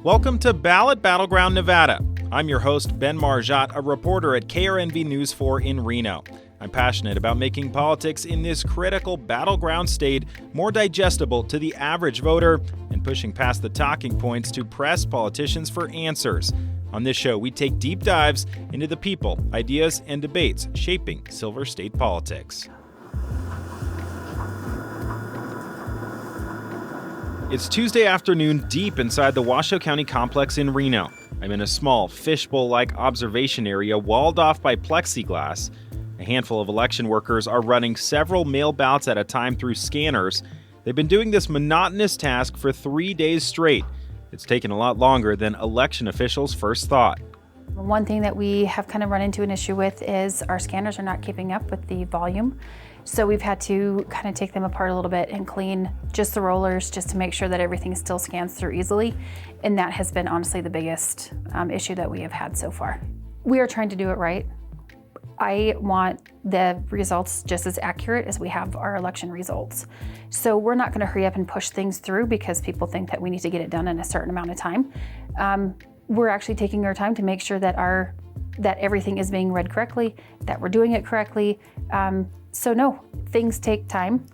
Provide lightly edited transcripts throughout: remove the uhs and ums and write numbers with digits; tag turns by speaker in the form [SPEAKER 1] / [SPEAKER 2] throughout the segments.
[SPEAKER 1] Welcome to Ballot Battleground Nevada. I'm your host, Ben Margiott, a reporter at KRNV News 4 in Reno. I'm passionate about making politics in this critical battleground state more digestible to the average voter and pushing past the talking points to press politicians for answers. On this show, we take deep dives into the people, ideas, and debates shaping Silver State politics. It's Tuesday afternoon deep inside the Washoe County complex in Reno. I'm in a small, fishbowl-like observation area walled off by plexiglass. A handful of election workers are running several mail ballots at a time through scanners. They've been doing this monotonous task for 3 days straight. It's taken a lot longer than election officials first thought.
[SPEAKER 2] One thing that we have kind of run into an issue with is our scanners are not keeping up with the volume. So we've had to kind of take them apart a little bit and clean just the rollers just to make sure that everything still scans through easily. And that has been honestly the biggest issue that we have had so far. We are trying to do it right. I want the results just as accurate as we have our election results. So we're not going to hurry up and push things through because people think that we need to get it done in a certain amount of time. We're actually taking our time to make sure that everything is being read correctly, that we're doing it correctly. So no, things take time.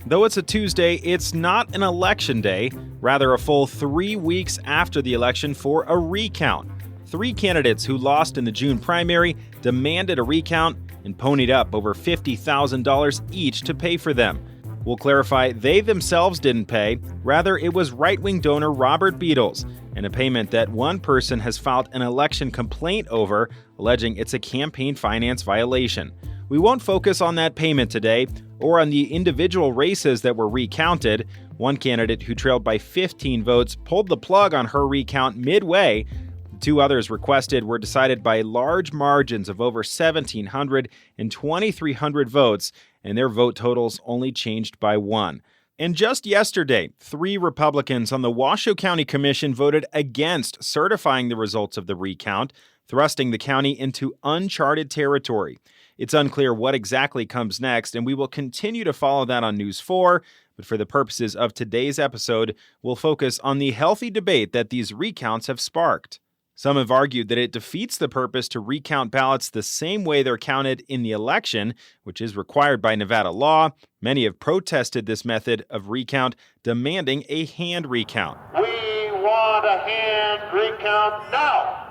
[SPEAKER 1] Though it's a Tuesday, it's not an election day, rather a full 3 weeks after the election for a recount. 3 candidates who lost in the June primary demanded a recount and ponied up over $50,000 each to pay for them. We'll clarify they themselves didn't pay, rather it was right-wing donor Robert Beatles, and a payment that one person has filed an election complaint over, alleging it's a campaign finance violation. We won't focus on that payment today, or on the individual races that were recounted. One candidate who trailed by 15 votes pulled the plug on her recount midway. The 2 others requested were decided by large margins of over 1,700 and 2,300 votes, and their vote totals only changed by 1. And just yesterday, 3 Republicans on the Washoe County Commission voted against certifying the results of the recount, thrusting the county into uncharted territory. It's unclear what exactly comes next, and we will continue to follow that on News 4. But for the purposes of today's episode, we'll focus on the healthy debate that these recounts have sparked. Some have argued that it defeats the purpose to recount ballots the same way they're counted in the election, which is required by Nevada law. Many have protested this method of recount, demanding a hand recount.
[SPEAKER 3] We want a hand recount now!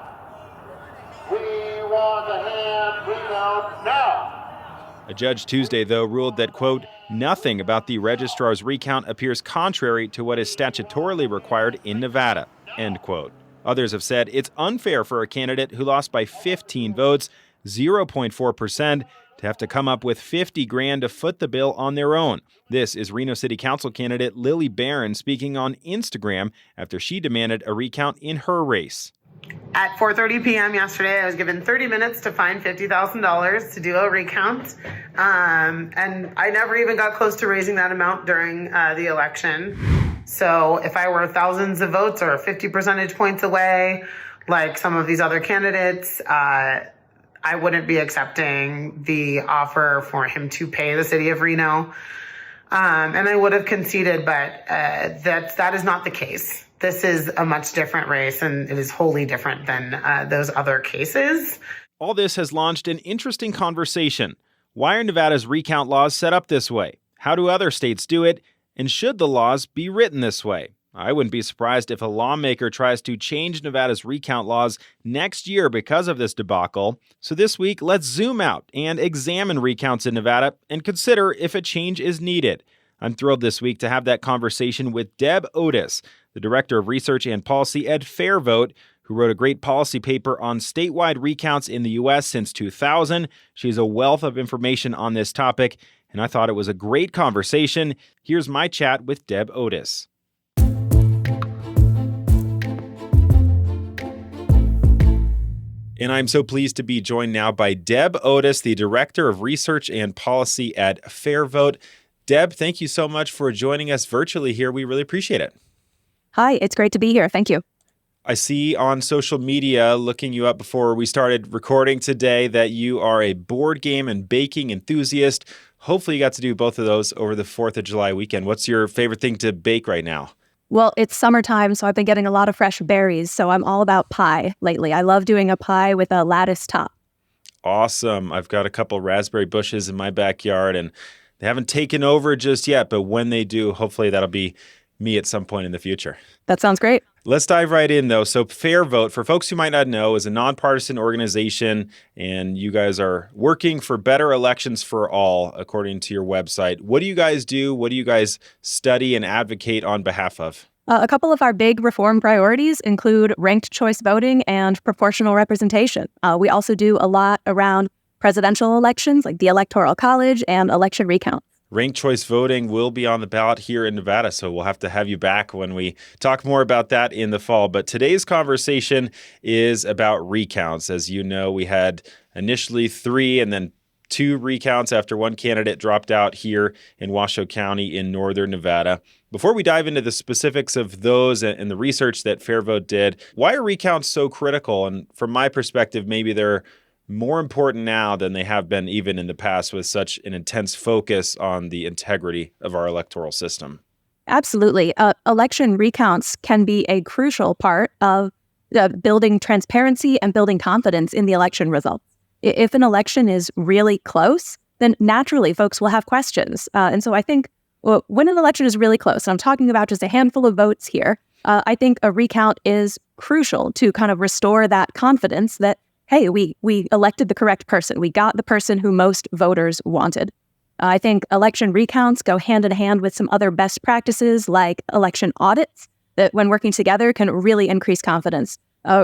[SPEAKER 3] We want a hand recount now!
[SPEAKER 1] A judge Tuesday, though, ruled that, quote, nothing about the registrar's recount appears contrary to what is statutorily required in Nevada, end quote. Others have said it's unfair for a candidate who lost by 15 votes, 0.4%, to have to come up with $50,000 to foot the bill on their own. This is Reno City Council candidate Lily Barron speaking on Instagram after she demanded a recount in her race.
[SPEAKER 4] At 4:30 p.m. yesterday, I was given 30 minutes to find $50,000 to do a recount. And I never even got close to raising that amount during the election. So if I were thousands of votes or 50 percentage points away, like some of these other candidates, I wouldn't be accepting the offer for him to pay the city of Reno. And I would have conceded, but that is not the case. This is a much different race, and it is wholly different than those other cases.
[SPEAKER 1] All this has launched an interesting conversation. Why are Nevada's recount laws set up this way? How do other states do it? And should the laws be written this way? I wouldn't be surprised if a lawmaker tries to change Nevada's recount laws next year because of this debacle. So this week, let's zoom out and examine recounts in Nevada and consider if a change is needed. I'm thrilled this week to have that conversation with Deb Otis, the Director of Research and Policy at FairVote, who wrote a great policy paper on statewide recounts in the U.S. since 2000. She's a wealth of information on this topic, and I thought it was a great conversation. Here's my chat with Deb Otis. And I'm so pleased to be joined now by Deb Otis, the Director of Research and Policy at FairVote. Deb, thank you so much for joining us virtually here. We really appreciate it.
[SPEAKER 5] Hi, it's great to be here. Thank you.
[SPEAKER 1] I see on social media, looking you up before we started recording today, that you are a board game and baking enthusiast. Hopefully you got to do both of those over the 4th of July weekend. What's your favorite thing to bake right now?
[SPEAKER 5] Well, it's summertime, so I've been getting a lot of fresh berries, so I'm all about pie lately. I love doing a pie with a lattice top.
[SPEAKER 1] Awesome. I've got a couple raspberry bushes in my backyard, and they haven't taken over just yet, but when they do, hopefully that'll be me at some point in the future.
[SPEAKER 5] That sounds great.
[SPEAKER 1] Let's dive right in, though. So FairVote, for folks who might not know, is a nonpartisan organization, and you guys are working for better elections for all, according to your website. What do you guys do? What do you guys study and advocate on behalf of?
[SPEAKER 5] A couple of our big reform priorities include ranked choice voting and proportional representation. We also do a lot around presidential elections, like the Electoral College and election recount.
[SPEAKER 1] Ranked choice voting will be on the ballot here in Nevada, so we'll have to have you back when we talk more about that in the fall. But today's conversation is about recounts. As you know, we had initially 3 and then 2 recounts after one candidate dropped out here in Washoe County in northern Nevada. Before we dive into the specifics of those and the research that FairVote did, why are recounts so critical? And from my perspective, maybe they're more important now than they have been even in the past, with such an intense focus on the integrity of our electoral system.
[SPEAKER 5] Absolutely. Election recounts can be a crucial part of building transparency and building confidence in the election results. If an election is really close, then naturally folks will have questions. And so I think when an election is really close, and I'm talking about just a handful of votes here, I think a recount is crucial to kind of restore that confidence that, hey, we elected the correct person. We got the person who most voters wanted. I think election recounts go hand in hand with some other best practices like election audits that, when working together, can really increase confidence.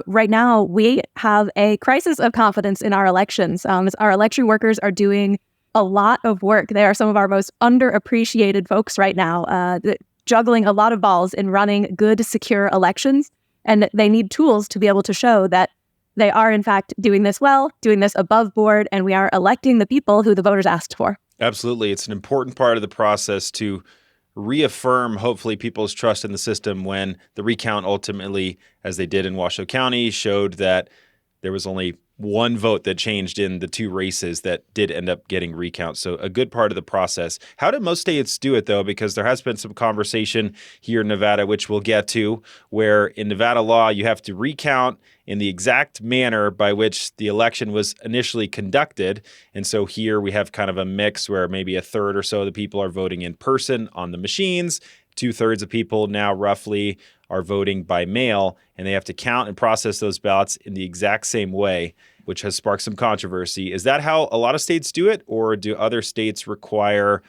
[SPEAKER 5] Right now, we have a crisis of confidence in our elections. Our election workers are doing a lot of work. They are some of our most underappreciated folks right now, juggling a lot of balls in running good, secure elections. And they need tools to be able to show that they are, in fact, doing this well, doing this above board, and we are electing the people who the voters asked for.
[SPEAKER 1] Absolutely. It's an important part of the process to reaffirm, hopefully, people's trust in the system when the recount ultimately, as they did in Washoe County, showed that there was only one vote that changed in the 2 races that did end up getting recounts. So a good part of the process. How do most states do it, though? Because there has been some conversation here in Nevada, which we'll get to, where in Nevada law, you have to recount in the exact manner by which the election was initially conducted. And so here we have kind of a mix where maybe a third or so of the people are voting in person on the machines. 2/3 of people now roughly are voting by mail, and they have to count and process those ballots in the exact same way, which has sparked some controversy. Is that how a lot of states do it, or do other states require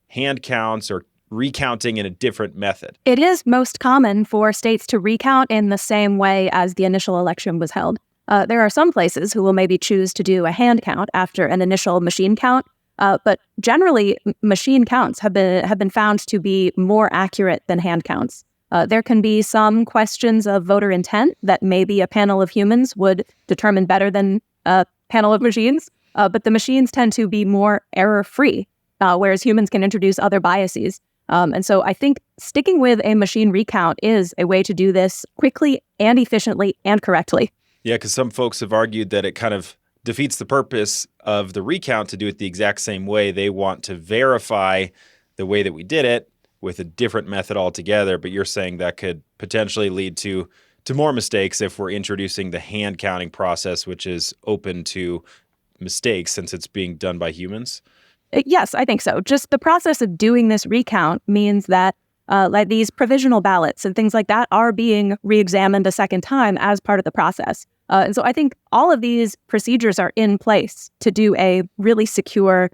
[SPEAKER 1] hand counts or recounting in a different method?
[SPEAKER 5] It is most common for states to recount in the same way as the initial election was held. There are some places who will maybe choose to do a hand count after an initial machine count, but generally, machine counts have been found to be more accurate than hand counts. There can be some questions of voter intent that maybe a panel of humans would determine better than a panel of machines, but the machines tend to be more error-free, whereas humans can introduce other biases. And so I think sticking with a machine recount is a way to do this quickly and efficiently and correctly.
[SPEAKER 1] Yeah, because some folks have argued that it kind of defeats the purpose of the recount to do it the exact same way. They want to verify the way that we did it with a different method altogether, but you're saying that could potentially lead to more mistakes if we're introducing the hand counting process, which is open to mistakes since it's being done by humans?
[SPEAKER 5] Yes, I think so. Just the process of doing this recount means that like these provisional ballots and things like that are being re-examined a second time as part of the process. And so I think all of these procedures are in place to do a really secure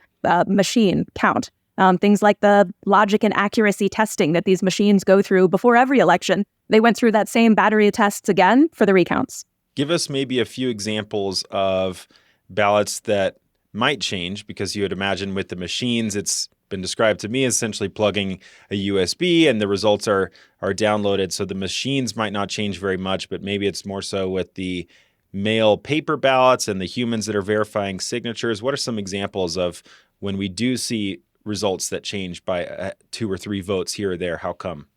[SPEAKER 5] machine count. Things like the logic and accuracy testing that these machines go through before every election. They went through that same battery of tests again for the recounts.
[SPEAKER 1] Give us maybe a few examples of ballots that might change, because you would imagine with the machines, it's been described to me as essentially plugging a USB and the results are downloaded. So the machines might not change very much, but maybe it's more so with the mail paper ballots and the humans that are verifying signatures. What are some examples of when we do see results that change by 2 or 3 votes here or there? How come?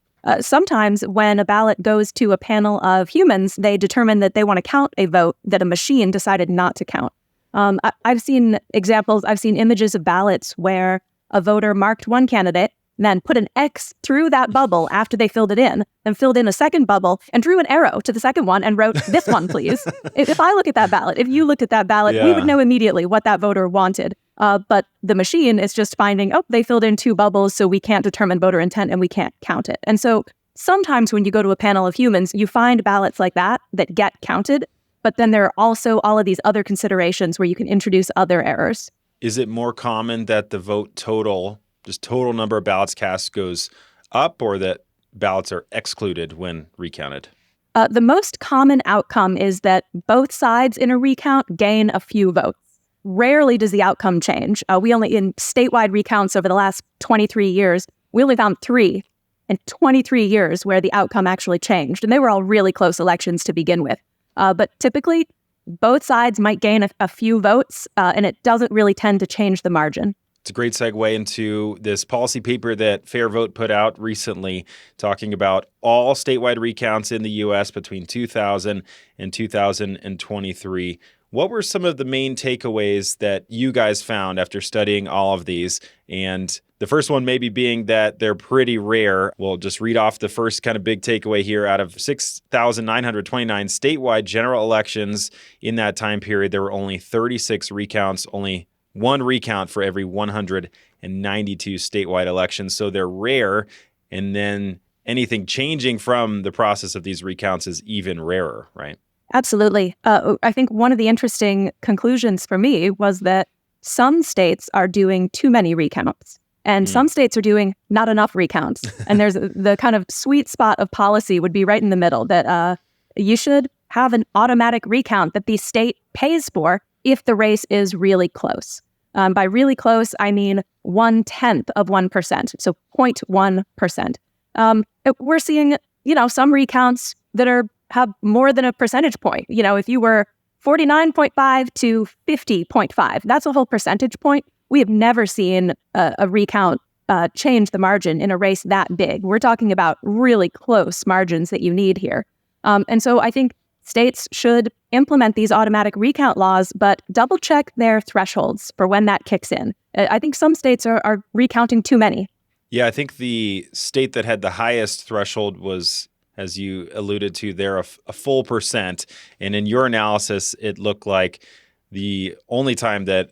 [SPEAKER 5] Sometimes when a ballot goes to a panel of humans, they determine that they want to count a vote that a machine decided not to count. I've seen examples, I've seen images of ballots where a voter marked one candidate then put an X through that bubble after they filled it in, and filled in a second bubble and drew an arrow to the second one and wrote, "This one, please." If I look at that ballot, if you looked at that ballot, we would know immediately what that voter wanted. But the machine is just finding, oh, they filled in 2 bubbles, so we can't determine voter intent and we can't count it. And so sometimes when you go to a panel of humans, you find ballots like that get counted. But then there are also all of these other considerations where you can introduce other errors.
[SPEAKER 1] Is it more common that the vote total, just total number of ballots cast, goes up, or that ballots are excluded when recounted?
[SPEAKER 5] The most common outcome is that both sides in a recount gain a few votes. Rarely does the outcome change. In statewide recounts over the last 23 years, we only found 3 in 23 years where the outcome actually changed. And they were all really close elections to begin with. But typically, both sides might gain a few votes, and it doesn't really tend to change the margin.
[SPEAKER 1] It's a great segue into this policy paper that FairVote put out recently, talking about all statewide recounts in the U.S. between 2000 and 2023. What were some of the main takeaways that you guys found after studying all of these? And the first one maybe being that they're pretty rare. We'll just read off the first kind of big takeaway here. Out of 6,929 statewide general elections in that time period, there were only 36 recounts, only 1 recount for every 192 statewide elections. So they're rare. And then anything changing from the process of these recounts is even rarer, right?
[SPEAKER 5] Absolutely. I think one of the interesting conclusions for me was that some states are doing too many recounts, and some states are doing not enough recounts. And there's the kind of sweet spot of policy would be right in the middle, that you should have an automatic recount that the state pays for if the race is really close. By really close, I mean 1/10 of 1%, so 0.1%. We're seeing, some recounts that have more than a percentage point. If you were 49.5 to 50.5, that's a whole percentage point. We have never seen a recount change the margin in a race that big. We're talking about really close margins that you need here. And so I think states should implement these automatic recount laws, but double check their thresholds for when that kicks in. I think some states are recounting too many.
[SPEAKER 1] Yeah, I think the state that had the highest threshold was, as you alluded to there, a full percent. And in your analysis, it looked like the only time that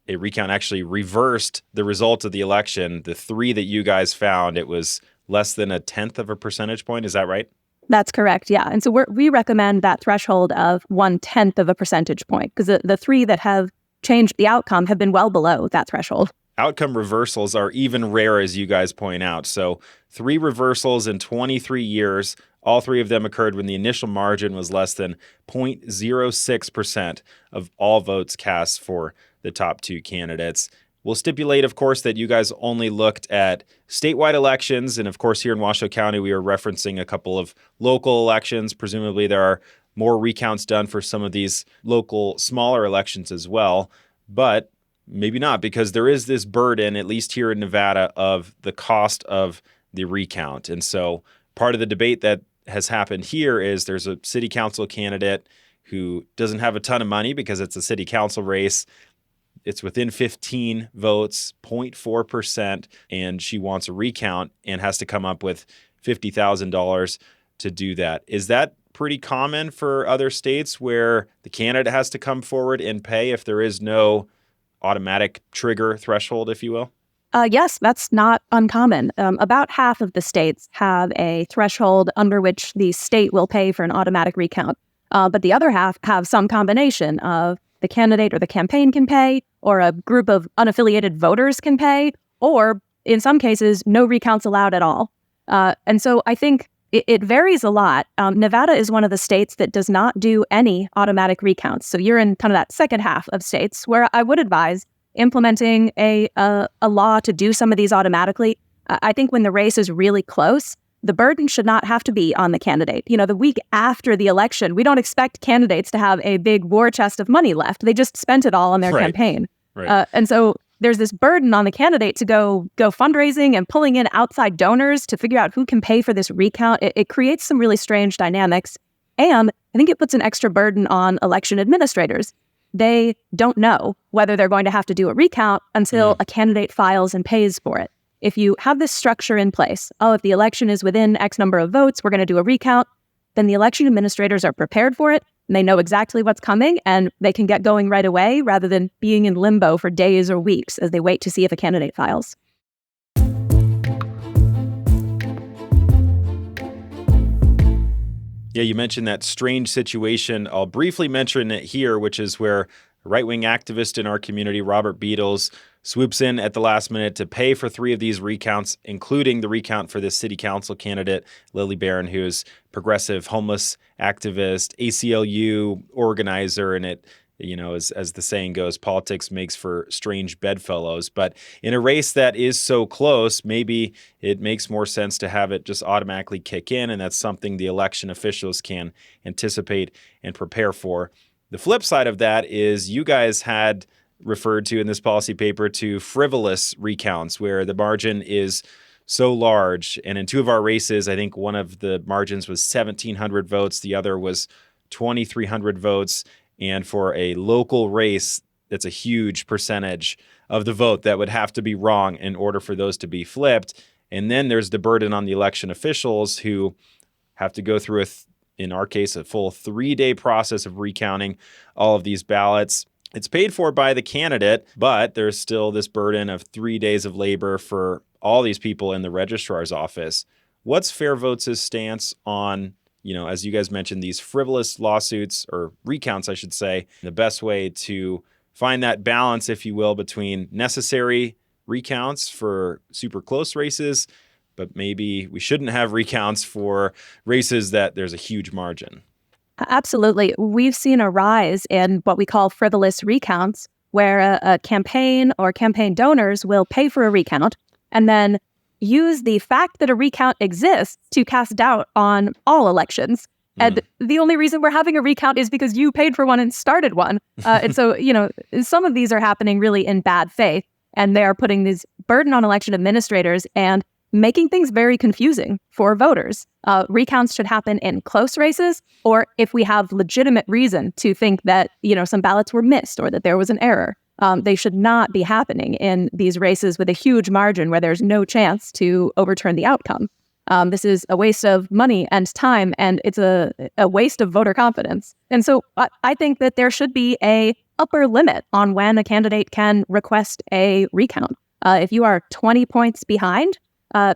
[SPEAKER 1] a recount actually reversed the result of the election, the 3 that you guys found, it was less than 1/10 of a percentage point. Is that right?
[SPEAKER 5] That's correct, yeah. And so we recommend that threshold of 1/10 of a percentage point, because the 3 that have changed the outcome have been well below that threshold.
[SPEAKER 1] Outcome reversals are even rare, as you guys point out. So 3 reversals in 23 years. All 3 of them occurred when the initial margin was less than 0.06% of all votes cast for the top 2 candidates. We'll stipulate, of course, that you guys only looked at statewide elections. And of course, here in Washoe County, we are referencing a couple of local elections. Presumably, there are more recounts done for some of these local smaller elections as well. But maybe not, because there is this burden, at least here in Nevada, of the cost of the recount. And so part of the debate that has happened here is there's a city council candidate who doesn't have a ton of money because it's a city council race. It's within 15 votes, 0.4%, and she wants a recount and has to come up with $50,000 to do that. Is that pretty common for other states where the candidate has to come forward and pay if there is no automatic trigger threshold, if you will?
[SPEAKER 5] Yes, that's not uncommon. About half of the states have a threshold under which the state will pay for an automatic recount. But the other half have some combination of the candidate or the campaign can pay, or a group of unaffiliated voters can pay, or in some cases, no recounts allowed at all. And so I think it varies a lot. Nevada is one of the states that does not do any automatic recounts. So you're in kind of that second half of states where I would advise implementing a law to do some of these automatically. I think when the race is really close, the burden should not have to be on the candidate. The week after the election, we don't expect candidates to have a big war chest of money left. They just spent it all on their campaign. Right. And so there's this burden on the candidate to go fundraising and pulling in outside donors to figure out who can pay for this recount. It creates some really strange dynamics. And I think it puts an extra burden on election administrators. They don't know whether they're going to have to do a recount until a candidate files and pays for it. if you have this structure in place, if the election is within X number of votes, we're going to do a recount, then the election administrators are prepared for it, and they know exactly what's coming, and they can get going right away rather than being in limbo for days or weeks as they wait to see if a candidate files.
[SPEAKER 1] Yeah, you mentioned that strange situation. I'll briefly mention it here, which is where a right-wing activist in our community, Robert Beatles, swoops in at the last minute to pay for 3 of these recounts, including the recount for this city council candidate, Lily Barron, who's progressive homeless activist, ACLU organizer, and it, as the saying goes, politics makes for strange bedfellows. But in a race that is so close, maybe it makes more sense to have it just automatically kick in, and that's something the election officials can anticipate and prepare for. The flip side of that is you guys had referred to in this policy paper to frivolous recounts, where the margin is so large. And in 2 of our races, I think one of the margins was 1,700 votes, the other was 2,300 votes. And for a local race, that's a huge percentage of the vote that would have to be wrong in order for those to be flipped. And then there's the burden on the election officials who have to go through, in our case, a full 3-day process of recounting all of these ballots. It's paid for by the candidate, but there's still this burden of 3 days of labor for all these people in the registrar's office. What's FairVote's stance on, as you guys mentioned, these frivolous lawsuits, or recounts, I should say, the best way to find that balance, if you will, between necessary recounts for super close races, but maybe we shouldn't have recounts for races that there's a huge margin?
[SPEAKER 5] Absolutely. We've seen a rise in what we call frivolous recounts, where a campaign or campaign donors will pay for a recount and then use the fact that a recount exists to cast doubt on all elections. And the only reason we're having a recount is because you paid for one and started one. And so, some of these are happening really in bad faith, and they are putting this burden on election administrators and making things very confusing for voters. Recounts should happen in close races, or if we have legitimate reason to think that, some ballots were missed or that there was an error. They should not be happening in these races with a huge margin where there's no chance to overturn the outcome. This is a waste of money and time, and it's a waste of voter confidence. And so I think that there should be a upper limit on when a candidate can request a recount. If you are 20 points behind,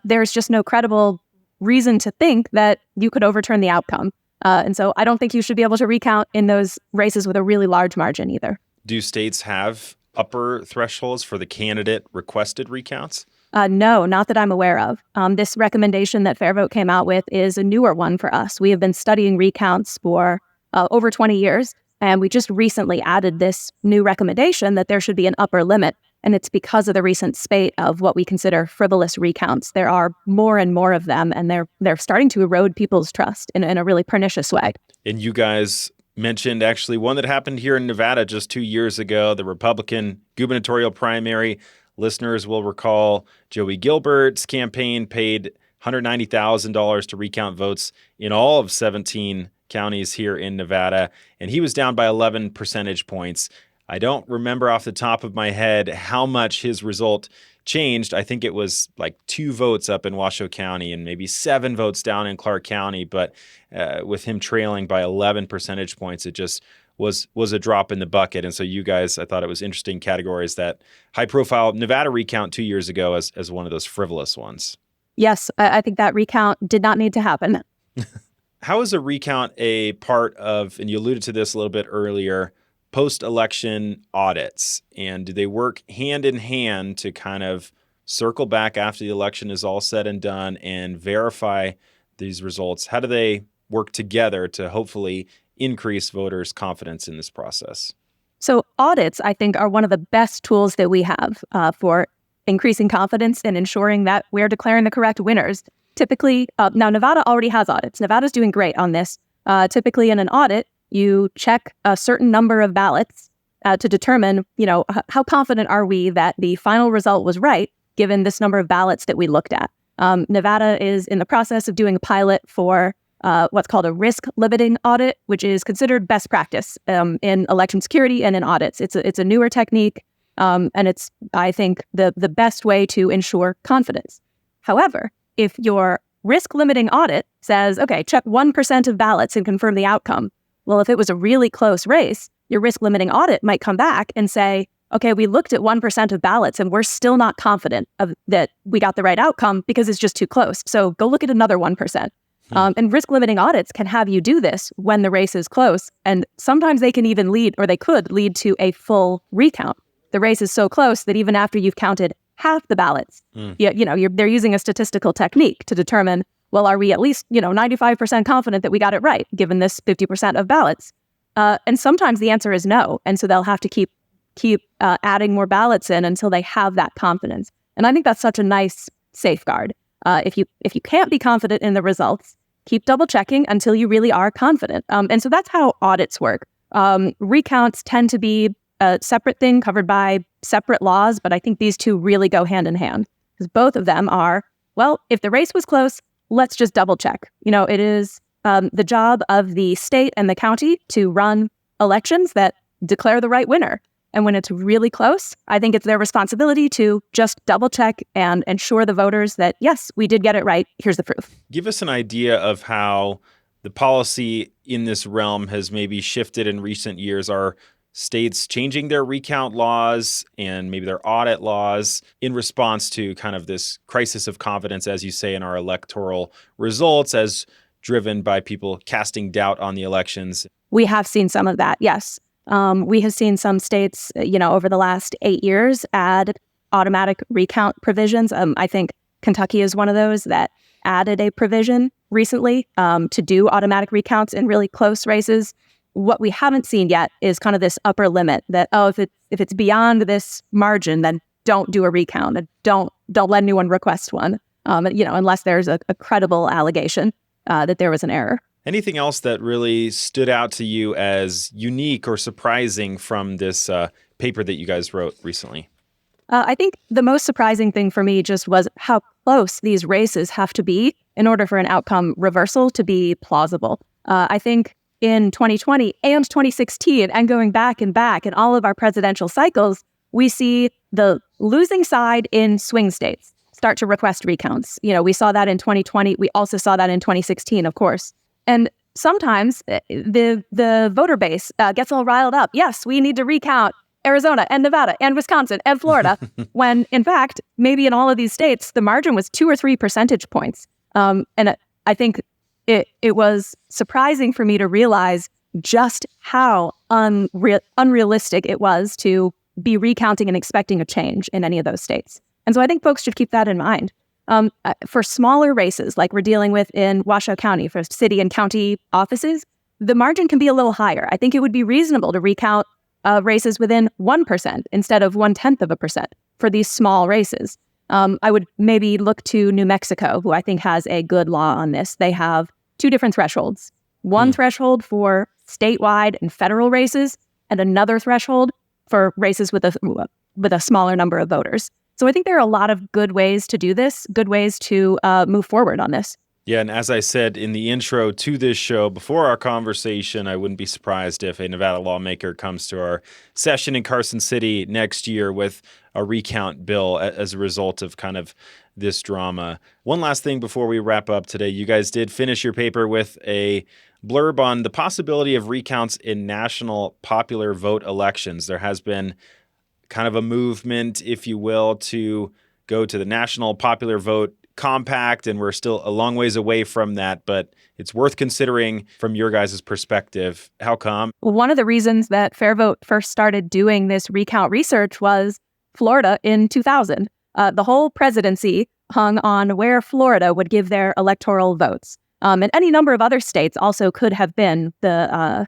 [SPEAKER 5] there's just no credible reason to think that you could overturn the outcome. And so I don't think you should be able to recount in those races with a really large margin either.
[SPEAKER 1] Do states have upper thresholds for the candidate requested recounts?
[SPEAKER 5] No, not that I'm aware of. This recommendation that FairVote came out with is a newer one for us. We have been studying recounts for over 20 years, and we just recently added this new recommendation that there should be an upper limit. And it's because of the recent spate of what we consider frivolous recounts. There are more and more of them, and they're starting to erode people's trust in a really pernicious way.
[SPEAKER 1] And you guys mentioned actually one that happened here in Nevada just 2 years ago, the Republican gubernatorial primary. Listeners will recall Joey Gilbert's campaign paid $190,000 to recount votes in all of 17 counties here in Nevada, and he was down by 11 percentage points. I don't remember off the top of my head how much his result changed. I think it was like 2 votes up in Washoe County and maybe 7 votes down in Clark County. But with him trailing by 11 percentage points, it just was a drop in the bucket. And so you guys, I thought it was interesting, categories that high-profile Nevada recount 2 years ago as one of those frivolous ones.
[SPEAKER 5] Yes, I think that recount did not need to happen.
[SPEAKER 1] How is a recount a part of, and you alluded to this a little bit earlier, post-election audits? And do they work hand in hand to kind of circle back after the election is all said and done and verify these results? How do they work together to hopefully increase voters' confidence in this process?
[SPEAKER 5] So audits, I think, are one of the best tools that we have for increasing confidence and ensuring that we're declaring the correct winners. Typically, now Nevada already has audits. Nevada's doing great on this. Typically in an audit, you check a certain number of ballots to determine, how confident are we that the final result was right, given this number of ballots that we looked at. Nevada is in the process of doing a pilot for what's called a risk limiting audit, which is considered best practice in election security and in audits. It's a newer technique. And it's, I think, the best way to ensure confidence. However, if your risk limiting audit says, okay, check 1% of ballots and confirm the outcome. Well, if it was a really close race, your risk limiting audit might come back and say, okay, we looked at 1% of ballots and we're still not confident that we got the right outcome because it's just too close. So go look at another 1%. And risk limiting audits can have you do this when the race is close. And sometimes they can even they could lead to a full recount. The race is so close that even after you've counted half the ballots, they're using a statistical technique to determine, well, are we at least, 95% confident that we got it right, given this 50% of ballots? And sometimes the answer is no. And so they'll have to keep adding more ballots in until they have that confidence. And I think that's such a nice safeguard. If you can't be confident in the results, keep double checking until you really are confident. And so that's how audits work. Recounts tend to be a separate thing covered by separate laws, but I think these two really go hand in hand because both of them are, well, if the race was close, let's just double check. It is the job of the state and the county to run elections that declare the right winner. And when it's really close, I think it's their responsibility to just double check and ensure the voters that, yes, we did get it right. Here's the proof.
[SPEAKER 1] Give us an idea of how the policy in this realm has maybe shifted in recent years. Are states changing their recount laws and maybe their audit laws in response to kind of this crisis of confidence, as you say, in our electoral results, as driven by people casting doubt on the elections?
[SPEAKER 5] We have seen some of that, yes. We have seen some states, over the last 8 years add automatic recount provisions. I think Kentucky is one of those that added a provision recently to do automatic recounts in really close races. What we haven't seen yet is kind of this upper limit that, if it's beyond this margin, then don't do a recount. And don't let anyone request one, unless there's a credible allegation that there was an error.
[SPEAKER 1] Anything else that really stood out to you as unique or surprising from this paper that you guys wrote recently?
[SPEAKER 5] I think the most surprising thing for me just was how close these races have to be in order for an outcome reversal to be plausible. I think in 2020 and 2016 and going back in all of our presidential cycles, we see the losing side in swing states start to request recounts. We saw that in 2020. We also saw that in 2016, of course. And sometimes the voter base gets all riled up. Yes, we need to recount Arizona and Nevada and Wisconsin and Florida, when in fact, maybe in all of these states, the margin was 2 or 3 percentage points. And I think it was surprising for me to realize just how unrealistic it was to be recounting and expecting a change in any of those states. And so I think folks should keep that in mind. For smaller races, like we're dealing with in Washoe County for city and county offices, the margin can be a little higher. I think it would be reasonable to recount races within 1% instead of 0.1% for these small races. I would maybe look to New Mexico, who I think has a good law on this. They have 2 different thresholds. One threshold for statewide and federal races, and another threshold for races with a smaller number of voters. So I think there are a lot of good ways to do this, good ways to move forward on this.
[SPEAKER 1] Yeah, and as I said in the intro to this show, before our conversation, I wouldn't be surprised if a Nevada lawmaker comes to our session in Carson City next year with a recount bill as a result of kind of this drama. One last thing before we wrap up today, you guys did finish your paper with a blurb on the possibility of recounts in national popular vote elections. There has been kind of a movement, if you will, to go to the national popular vote compact, and we're still a long ways away from that, but it's worth considering from your guys' perspective. How come?
[SPEAKER 5] One of the reasons that FairVote first started doing this recount research was Florida in 2000. The whole presidency hung on where Florida would give their electoral votes. And any number of other states also could have been the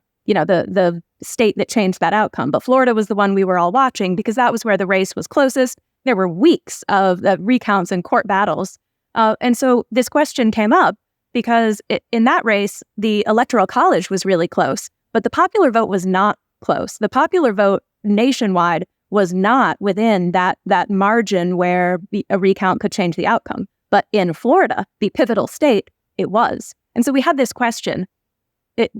[SPEAKER 5] state that changed that outcome. But Florida was the one we were all watching because that was where the race was closest. There were weeks of recounts and court battles. And so this question came up because in that race, the Electoral College was really close, but the popular vote was not close. The popular vote nationwide was not within that margin where a recount could change the outcome. But in Florida, the pivotal state, it was. And so we had this question.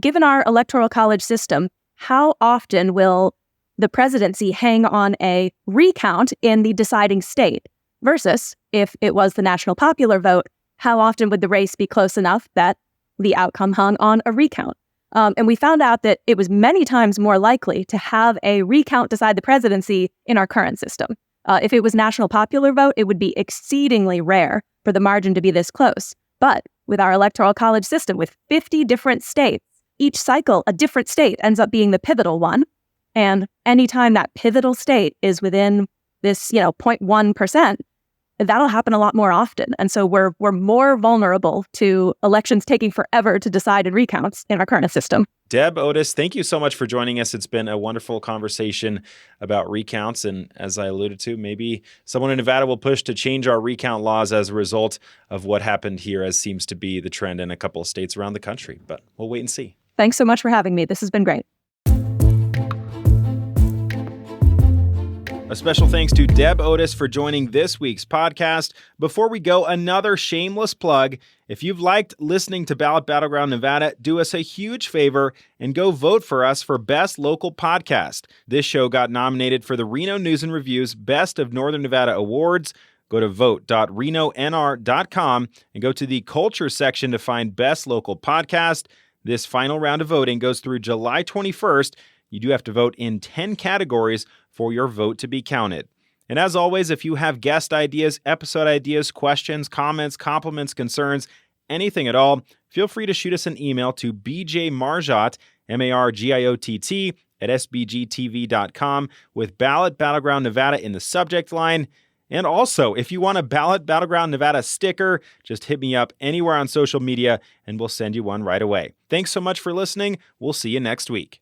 [SPEAKER 5] Given our Electoral College system, how often will the presidency hang on a recount in the deciding state versus if it was the national popular vote, how often would the race be close enough that the outcome hung on a recount? And we found out that it was many times more likely to have a recount decide the presidency in our current system. If it was national popular vote, it would be exceedingly rare for the margin to be this close. But with our electoral college system with 50 different states, each cycle, a different state ends up being the pivotal one. And anytime that pivotal state is within this, 0.1%, that'll happen a lot more often. And so we're more vulnerable to elections taking forever to decide in recounts in our current system.
[SPEAKER 1] Deb Otis, thank you so much for joining us. It's been a wonderful conversation about recounts. And as I alluded to, maybe someone in Nevada will push to change our recount laws as a result of what happened here, as seems to be the trend in a couple of states around the country. But we'll wait and see.
[SPEAKER 5] Thanks so much for having me. This has been great.
[SPEAKER 1] A special thanks to Deb Otis for joining this week's podcast. Before we go, another shameless plug. If you've liked listening to Ballot Battleground Nevada, do us a huge favor and go vote for us for Best Local Podcast. This show got nominated for the Reno News and Review's Best of Northern Nevada Awards. Go to vote.renonr.com and go to the Culture section to find Best Local Podcast. This final round of voting goes through July 21st. You do have to vote in 10 categories for your vote to be counted. And as always, if you have guest ideas, episode ideas, questions, comments, compliments, concerns, anything at all, feel free to shoot us an email to bjmargiott, Margiott, at sbgtv.com with Ballot Battleground Nevada in the subject line. And also, if you want a Ballot Battleground Nevada sticker, just hit me up anywhere on social media and we'll send you one right away. Thanks so much for listening. We'll see you next week.